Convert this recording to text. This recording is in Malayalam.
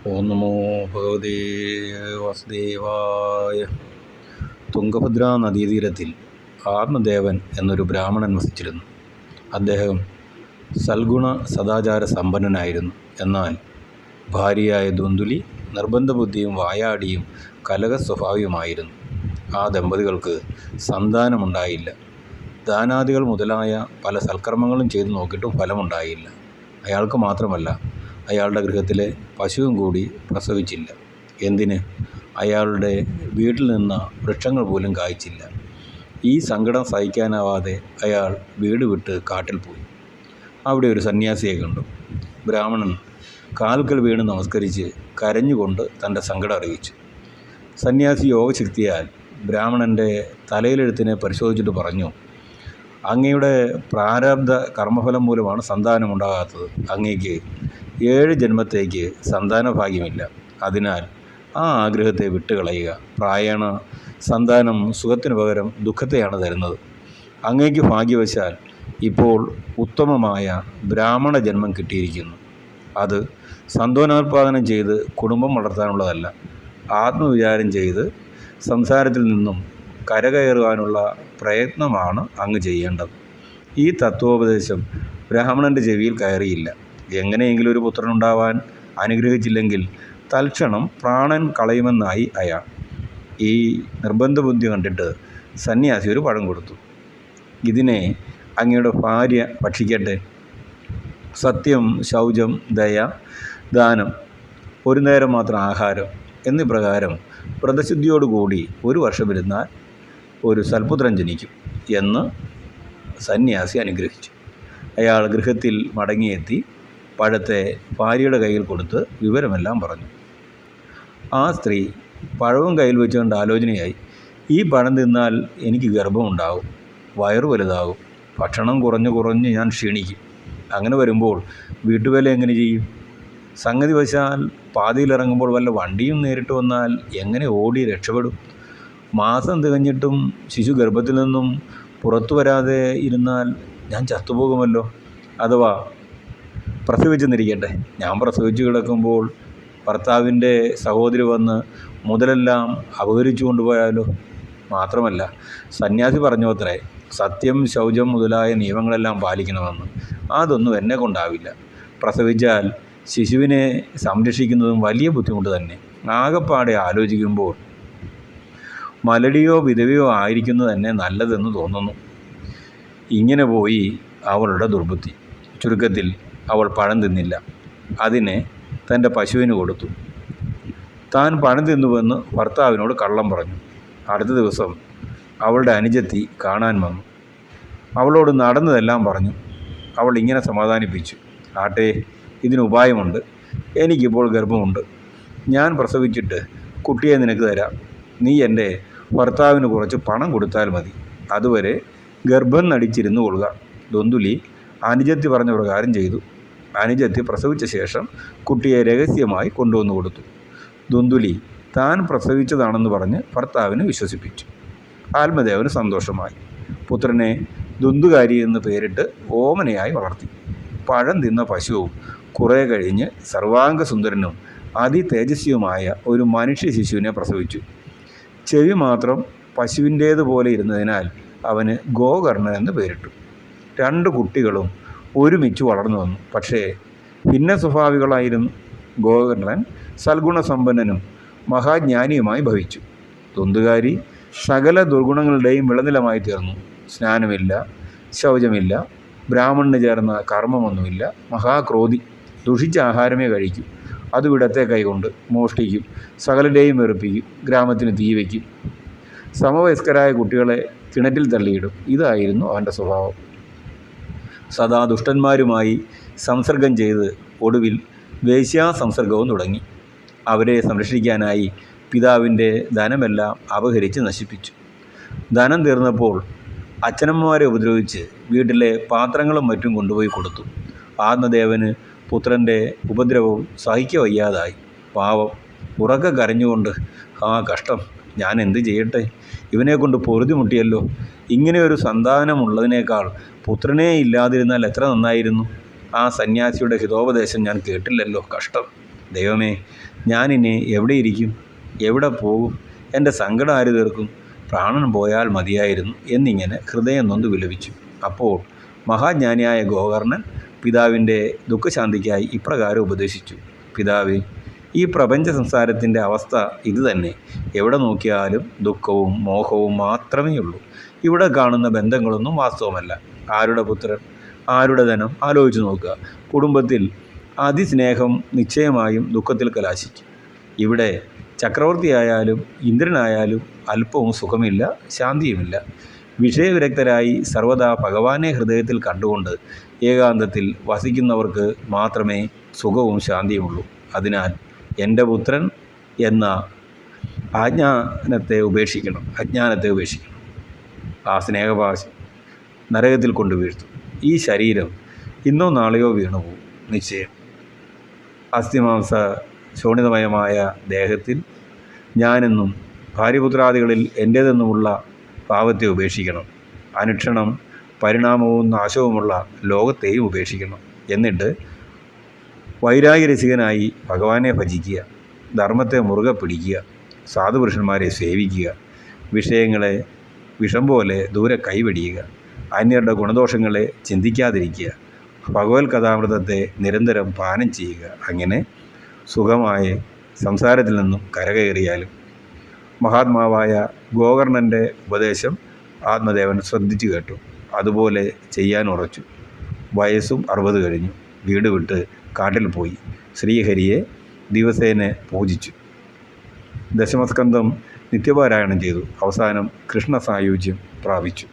ഓം നമോ ഭഗവതേ വാസുദേവായ. തുംഗഭദ്രാ നദീതീരത്തിൽ ആത്മദേവൻ എന്നൊരു ബ്രാഹ്മണൻ വസിച്ചിരുന്നു. അദ്ദേഹം സൽഗുണ സദാചാര സമ്പന്നനായിരുന്നു. എന്നാൽ ഭാര്യയായ ദ്വന്ദ്വലി നിർബന്ധബുദ്ധിയും വായാടിയും കലഹ സ്വഭാവവുമായിരുന്നു. ആ ദമ്പതികൾക്ക് സന്താനമുണ്ടായില്ല. ദാനാദികൾ മുതലായ പല സൽക്കർമ്മങ്ങളും ചെയ്തു നോക്കിയിട്ടും ഫലമുണ്ടായില്ല. അയാൾക്ക് മാത്രമല്ല, അയാളുടെ ഗൃഹത്തിലെ പശുവും കൂടി പ്രസവിച്ചില്ല. എന്തിന്, അയാളുടെ വീട്ടിൽ നിന്ന വൃക്ഷങ്ങൾ പോലും കായ്ച്ചില്ല. ഈ സങ്കടം സഹിക്കാനാവാതെ അയാൾ വീട് വിട്ട് കാട്ടിൽ പോയി. അവിടെ ഒരു സന്യാസിയെ കണ്ടു. ബ്രാഹ്മണൻ കാൽക്കൽ വീണ് നമസ്കരിച്ച് കരഞ്ഞുകൊണ്ട് തൻ്റെ സങ്കടം അറിയിച്ചു. സന്യാസി യോഗശക്തിയാൽ ബ്രാഹ്മണൻ്റെ തലയിലെഴുത്തിനെ പരിശോധിച്ചിട്ട് പറഞ്ഞു, അങ്ങയുടെ പ്രാരബ്ധ കർമ്മഫലം മൂലമാണ് സന്താനമുണ്ടാകാത്തത്. അങ്ങേക്ക് 7 ജന്മത്തേക്ക് സന്താനഭാഗ്യമില്ല. അതിനാൽ ആ ആഗ്രഹത്തെ വിട്ടുകളയുക. പ്രായണ സന്താനം സുഖത്തിനു പകരം ദുഃഖത്തെയാണ് തരുന്നത്. അങ്ങേക്ക് ഭാഗ്യവശാൽ ഇപ്പോൾ ഉത്തമമായ ബ്രാഹ്മണ ജന്മം കിട്ടിയിരിക്കുന്നു. അത് സന്താനോത്പാദനം ചെയ്ത് കുടുംബം വളർത്താനുള്ളതല്ല, ആത്മവിചാരം ചെയ്ത് സംസാരത്തിൽ നിന്നും കരകയറുവാനുള്ള പ്രയത്നമാണ് അങ്ങ് ചെയ്യേണ്ടത്. ഈ തത്വോപദേശം ബ്രാഹ്മണൻ്റെ ചെവിയിൽ കയറിയില്ല. എങ്ങനെയെങ്കിലും ഒരു പുത്രനുണ്ടാവാൻ അനുഗ്രഹിച്ചില്ലെങ്കിൽ തൽക്ഷണം പ്രാണൻ കളയുമെന്നായി അയാൾ. ഈ നിർബന്ധ ബുദ്ധി കണ്ടിട്ട് സന്യാസി ഒരു പഴം കൊടുത്തു. ഇതിനെ അങ്ങയുടെ ഭാര്യ ഭക്ഷിക്കട്ടെ. സത്യം, ശൗചം, ദയ, ദാനം, ഒരു നേരം മാത്രം ആഹാരം എന്നീ പ്രകാരം വ്രതശുദ്ധിയോടുകൂടി 1 വർഷമിരുന്നാൽ ഒരു സൽപുത്രൻ ജനിക്കും എന്ന് സന്യാസി അനുഗ്രഹിച്ചു. അയാൾ ഗൃഹത്തിൽ മടങ്ങിയെത്തി പഴത്തെ ഭാര്യയുടെ കയ്യിൽ കൊടുത്ത് വിവരമെല്ലാം പറഞ്ഞു. ആ സ്ത്രീ പഴവും കയ്യിൽ വെച്ചുകൊണ്ട് ആലോചനയായി. ഈ പഴം തിന്നാൽ എനിക്ക് ഗർഭമുണ്ടാകും, വയറു വലുതാകും, ഭക്ഷണം കുറഞ്ഞ് ഞാൻ ക്ഷീണിക്കും. അങ്ങനെ വരുമ്പോൾ വീട്ടുവേല എങ്ങനെ ചെയ്യും? സംഗതി വശാൽ പാതിയിലിറങ്ങുമ്പോൾ വല്ല വണ്ടിയും നേരിട്ട് വന്നാൽ എങ്ങനെ ഓടി രക്ഷപ്പെടും? മാസം തികഞ്ഞിട്ടും ശിശു ഗർഭത്തിൽ നിന്നും പുറത്തു വരാതെ ഇരുന്നാൽ ഞാൻ ചത്തുപോകുമല്ലോ. അഥവാ പ്രസവിച്ചെന്നിരിക്കട്ടെ, ഞാൻ പ്രസവിച്ചു കിടക്കുമ്പോൾ ഭർത്താവിൻ്റെ സഹോദരി വന്ന് മുതലെല്ലാം അപഹരിച്ചു കൊണ്ടുപോയാലോ? മാത്രമല്ല, സന്യാസി പറഞ്ഞു അത്രേ, സത്യം, ശൗചം മുതലായ നിയമങ്ങളെല്ലാം പാലിക്കണമെന്ന്. അതൊന്നും എന്നെ കൊണ്ടാവില്ല. പ്രസവിച്ചാൽ ശിശുവിനെ സംരക്ഷിക്കുന്നതും വലിയ ബുദ്ധിമുട്ട് തന്നെ. ആകപ്പാടെ ആലോചിക്കുമ്പോൾ മലടിയോ വിധവയോ ആയിരിക്കുന്നത് തന്നെ നല്ലതെന്ന് തോന്നുന്നു. ഇങ്ങനെ പോയി അവളുടെ ദുർബുദ്ധി. ചുരുക്കത്തിൽ അവൾ പഴം തിന്നില്ല. അതിനെ തൻ്റെ പശുവിന് കൊടുത്തു. താൻ പഴം തിന്നുവെന്ന് ഭർത്താവിനോട് കള്ളം പറഞ്ഞു. അടുത്ത ദിവസം അവളുടെ അനുജത്തി കാണാൻ വന്നു. അവളോട് നടന്നതെല്ലാം പറഞ്ഞു. അവൾ ഇങ്ങനെ സമാധാനിപ്പിച്ചു, ആട്ടെ, ഇതിന് ഉപായമുണ്ട്. എനിക്കിപ്പോൾ ഗർഭമുണ്ട്. ഞാൻ പ്രസവിച്ചിട്ട് കുട്ടിയെ നിനക്ക് തരാം. നീ എൻ്റെ ഭർത്താവിന് കുറച്ച് പണം കൊടുത്താൽ മതി. അതുവരെ ഗർഭം നടിച്ചിരുന്നു കൊള്ളുക. ദ്വന്ദ്വലി അനുജത്തി പറഞ്ഞ പ്രകാരം ചെയ്തു. അനുജത്തി പ്രസവിച്ച ശേഷം കുട്ടിയെ രഹസ്യമായി കൊണ്ടുവന്നു കൊടുത്തു. ദ്വന്ദ്വലി താൻ പ്രസവിച്ചതാണെന്ന് പറഞ്ഞ് ഭർത്താവിനെ വിശ്വസിപ്പിച്ചു. ആത്മദേവന് സന്തോഷമായി. പുത്രനെ ദ്വന്ദ്വകാരി എന്ന് പേരിട്ട് ഓമനയായി വളർത്തി. പഴം തിന്ന പശുവും കുറേ കഴിഞ്ഞ് സർവാംഗ സുന്ദരനും അതിതേജസ്വിയുമായ ഒരു മനുഷ്യ ശിശുവിനെ പ്രസവിച്ചു. ചെവി മാത്രം പശുവിൻ്റേതുപോലെ ഇരുന്നതിനാൽ അവന് ഗോകർണൻ എന്ന് പേരിട്ടു. 2 കുട്ടികളും ഒരുമിച്ച് വളർന്നു വന്നു. പക്ഷേ ഭിന്ന സ്വഭാവികളായിരുന്നു. ഗോകർണൻ സൽഗുണസമ്പന്നനും മഹാജ്ഞാനിയുമായി ഭവിച്ചു. ദ്വന്ദ്വകാരി സകല ദുർഗുണങ്ങളുടെയും വിളനിലമായി തീർന്നു. സ്നാനമില്ല, ശൗചമില്ല, ബ്രാഹ്മണന് ചേർന്ന കർമ്മമൊന്നുമില്ല, മഹാക്രോധി, ദുഷിച്ച ആഹാരമേ കഴിക്കും, അത് വിടത്തെ കൈകൊണ്ട് മോഷ്ടിക്കും, സകലരെയും വെറുപ്പിക്കും, ഗ്രാമത്തിന് തീ വയ്ക്കും, സമവയസ്കരായ കുട്ടികളെ കിണറ്റിൽ തള്ളിയിടും. ഇതായിരുന്നു അവൻ്റെ സ്വഭാവം. സദാ ദുഷ്ടന്മാരുമായി സംസർഗം ചെയ്ത് ഒടുവിൽ വേശ്യാസംസർഗവും തുടങ്ങി. അവരെ സംരക്ഷിക്കാനായി പിതാവിൻ്റെ ധനമെല്ലാം അപഹരിച്ച് നശിപ്പിച്ചു. ധനം തീർന്നപ്പോൾ അച്ഛനമ്മമാരെ ഉപദ്രവിച്ച് വീട്ടിലെ പാത്രങ്ങളും മറ്റും കൊണ്ടുപോയി കൊടുത്തു. ആത്മദേവന് പുത്രൻ്റെ ഉപദ്രവവും സഹിക്കവയ്യാതായി. പാവം ഉറക്കെ കരഞ്ഞുകൊണ്ട്, ആ കഷ്ടം, ഞാൻ എന്ത് ചെയ്യട്ടെ? ഇവനെക്കൊണ്ട് പൊറുതിമുട്ടിയല്ലോ. ഇങ്ങനെയൊരു സന്താനമുള്ളതിനേക്കാൾ പുത്രനേ ഇല്ലാതിരുന്നാൽ എത്ര നന്നായിരുന്നു. ആ സന്യാസിയുടെ ഹിതോപദേശം ഞാൻ കേട്ടില്ലല്ലോ, കഷ്ടം. ദൈവമേ, ഞാനിനി എവിടെയിരിക്കും? എവിടെ പോകും? എൻ്റെ സങ്കടം ആര് തീർക്കും? പ്രാണൻ പോയാൽ മതിയായിരുന്നു എന്നിങ്ങനെ ഹൃദയം നൊന്ത് വിലപിച്ചു. അപ്പോൾ മഹാജ്ഞാനിയായ ഗോകർണൻ പിതാവിൻ്റെ ദുഃഖശാന്തിക്കായി ഇപ്രകാരം ഉപദേശിച്ചു: പിതാവേ, ഈ പ്രപഞ്ച സംസാരത്തിൻ്റെ അവസ്ഥ ഇതുതന്നെ. എവിടെ നോക്കിയാലും ദുഃഖവും മോഹവും മാത്രമേ ഉള്ളൂ. ഇവിടെ കാണുന്ന ബന്ധങ്ങളൊന്നും വാസ്തവമല്ല. ആരുടെ പുത്രൻ, ആരുടെ ധനം? ആലോചിച്ച് നോക്കുക. കുടുംബത്തിൽ അതിസ്നേഹം നിശ്ചയമായും ദുഃഖത്തിൽ കലാശിക്കും. ഇവിടെ ചക്രവർത്തിയായാലും ഇന്ദ്രനായാലും അല്പവും സുഖമില്ല, ശാന്തിയുമില്ല. വിഷയവിരക്തരായി സർവദാ ഭഗവാനെ ഹൃദയത്തിൽ കണ്ടുകൊണ്ട് ഏകാന്തത്തിൽ വസിക്കുന്നവർക്ക് മാത്രമേ സുഖവും ശാന്തിയുമുള്ളൂ. അതിനാൽ എൻ്റെ പുത്രൻ എന്ന അജ്ഞാനത്തെ ഉപേക്ഷിക്കണം. ആ സ്നേഹപാശം നരകത്തിൽ കൊണ്ടു വീഴ്ത്തും. ഈ ശരീരം ഇന്നോ നാളെയോ വീണുപോകും നിശ്ചയം. അസ്ഥിമാംസ ശോണിതമയമായ ദേഹത്തിൽ ഞാനെന്നും ഭാര്യപുത്രാദികളിൽ എൻ്റേതെന്നുമുള്ള ഭാവത്തെ ഉപേക്ഷിക്കണം. അനുക്ഷണം പരിണാമവും നാശവുമുള്ള ലോകത്തെയും ഉപേക്ഷിക്കണം. എന്നിട്ട് വൈരാഗ്യരസികനായി ഭഗവാനെ ഭജിക്കുക, ധർമ്മത്തെ മുറുകെ പിടിക്കുക, സാധുപുരുഷന്മാരെ സേവിക്കുക, വിഷയങ്ങളെ വിഷം പോലെ ദൂരെ കൈവെടിയുക, അന്യരുടെ ഗുണദോഷങ്ങളെ ചിന്തിക്കാതിരിക്കുക, ഭഗവത് കഥാമൃതത്തെ നിരന്തരം പാനം ചെയ്യുക. അങ്ങനെ സുഖമായ സംസാരത്തിൽ നിന്നും കരകയറിയാലും. മഹാത്മാവായ ഗോകർണൻ്റെ ഉപദേശം ആത്മദേവൻ ശ്രദ്ധിച്ചു കേട്ടു. അതുപോലെ ചെയ്യാൻ ഉറച്ചു. വയസ്സും 60 കഴിഞ്ഞു. വീട് വിട്ട് കാട്ടിൽ പോയി ശ്രീഹരിയെ ദിവസേന പൂജിച്ചു. ദശമസ്കന്ധം നിത്യപാരായണം ചെയ്തു. അവസാനം കൃഷ്ണ സായുജ്യം പ്രാപിച്ചു.